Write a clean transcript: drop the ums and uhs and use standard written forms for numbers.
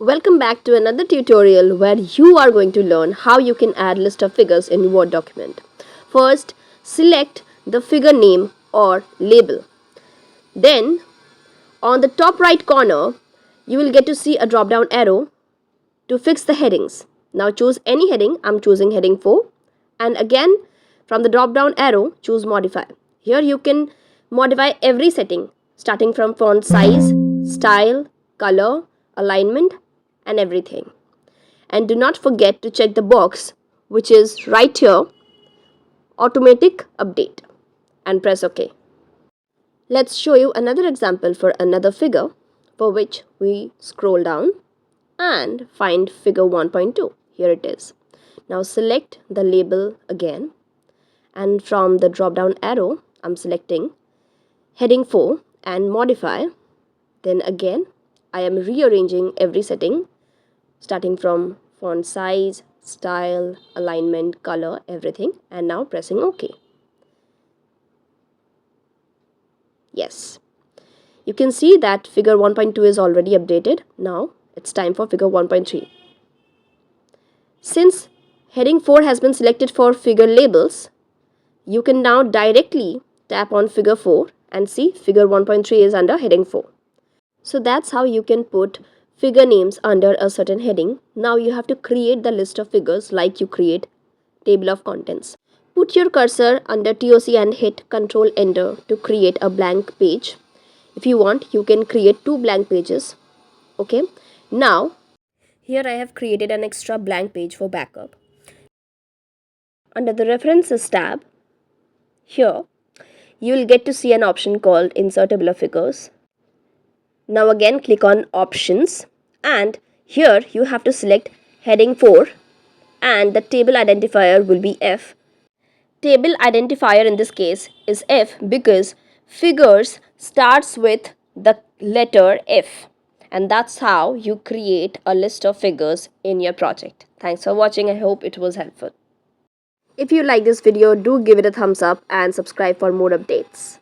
Welcome back to another tutorial where you are going to learn how you can add list of figures in Word document. First, select the figure name or label. Then, on the top right corner, you will get to see a drop down arrow to fix the headings. Now choose any heading. I'm choosing heading 4. And again, from the drop down arrow, choose modify. Here you can modify every setting starting from font size, style, color, alignment and everything. And do not forget to check the box which is right here, automatic update, and press OK. Let's show you another example for another figure, for which we scroll down and find figure 1.2. Here it is. Now select the label again, and from the drop down arrow I'm selecting heading 4 and modify. Then again I am rearranging every setting starting from font size, style, alignment, color, everything, and now pressing OK. Yes, you can see that figure 1.2 is already updated. Now it's time for figure 1.3. Since heading 4 has been selected for figure labels, you can now directly tap on figure 4 and see figure 1.3 is under heading 4. So that's how you can put figure names under a certain heading. Now you have to create the list of figures like you create table of contents. Put your cursor under TOC and hit Ctrl Enter to create a blank page. If you want, you can create 2 blank pages. Okay. Now, here I have created an extra blank page for backup. Under the References tab, here you will get to see an option called Insert Table of Figures. Now again click on Options, and here you have to select heading 4 and the table identifier will be F. Table identifier in this case is F because figures starts with the letter F, and that's how you create a list of figures in your project. Thanks for watching. I hope it was helpful. If you like this video, do give it a thumbs up and subscribe for more updates.